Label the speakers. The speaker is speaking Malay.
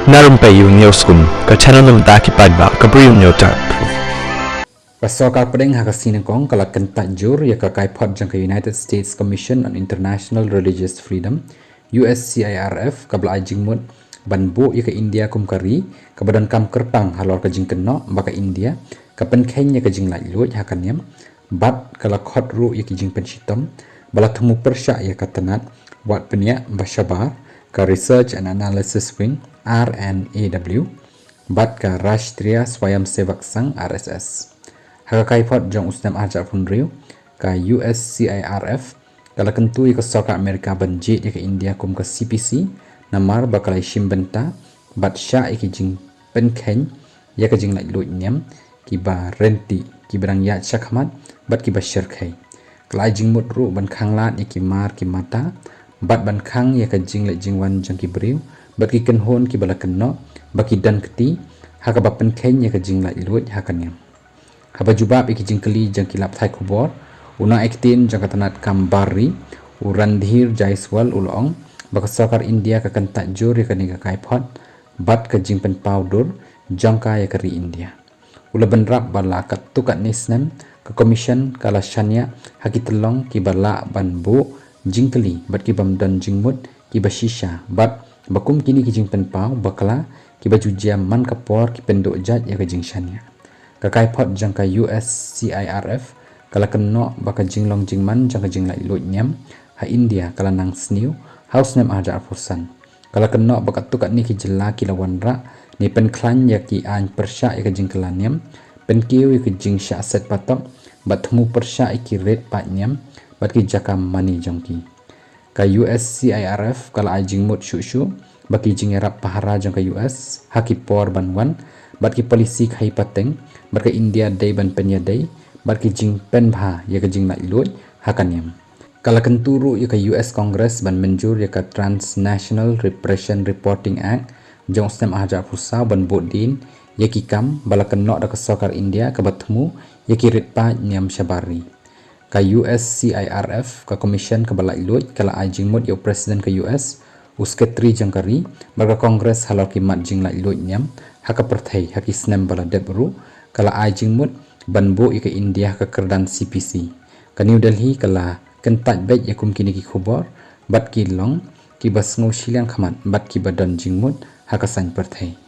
Speaker 1: Na Rympei U ke channel nabynta ki paidbah ke Bri U Hynñiewtrep.
Speaker 2: Pasoka pedeng Khasi nengkong kala Kyntait jur ïaka kaiphod jongka United States Commission on International Religious Freedom USCIRF kabla jingmut banbu ïaka India kumkari kabadan kam kyrteng halor ke jingkynnoh baka India ka pynkheiñ ïaka jinglaidluid niam bat kala khot ru ïaka jingpensitom bala temu persya ïaka tanat wat penya bashabar ka Research and Analysis Wing RNAW bat ka Rashtriya Swayamsevak Sangh RSS haka kaiphod jong usnam arja punriu ka USCIRF kala kentu ika soka Amerika banjit ika India kum ka CPC namar bakalai shimbenta bat sya ika jing pynkheiñ ya ka jinglaidluid niam ki ba renti ki berang ya chakmat bat ki ba shirkhai kala jingmut ru ban khanglat iki mar ki mata bat ban khang ya ka jinglai jingwan jong ki briu bat ki kenhon ki bala kenno baki dan keti haka ba pynkheiñ ya ka jinglaidluid haka niam haba jubab iki jingkeli jang kilap thai khubor una ektin jang katanat kambari urandhir jaiswal ulong baka sokar India ka Kyntait jur ya ka niga kaiphod bat ka jingpen powder jongka ya kari India ula benrap bala ka tukat nisnem ka commission kala shanya haki telong ki bala banbu jingkeli bat ki bamdan jingmut ki bashisha bat bakum kini ki jingpen paw bakala ki bajujia man kapor ki penduk jat ya ka jingshanya ka kaiphod jangka USCIRF kala kenno baka jinglong jingman jangka jinglaidluid niam ha India kala nang sniu house nem aja fursan kala kenno baka tukat ni ki jela ki lawan ra ni pynkheiñ ya ki an persya ya ka jingkelan niam penkiu ya ki jingsha set patok bat temu persya ki red pat niam bat ki jaka mani jongki ka USCIRF kala jingmut shu baki jingerap pahara jangka US haki por banwan bat ki polisi khai pateng bat ka India day ban penya day bat ki jing penbha ya ka jinglaidluid hakaniam kala kenturu ya ka US Congress ban menjur ya ka Transnational Repression Reporting Act jong stem aja pusa ban bodin ya ki kam bala kenno da ka sokar India ka batmu ya ki ritpa niam shabari ka USCIRF ka commission ka balaidluid kala jingmut ya presiden ka US usketri jangkari baka Congress halor ki mat jinglaidluid niam haka perthai haki snem bala debru kala jingmut banbu ika India ka kerdan CPC ka New Delhi kala Kyntait bet yakum kini ki khubor bat ki long ki basngo shiliang khamat bat ki badan jingmut haka san perthai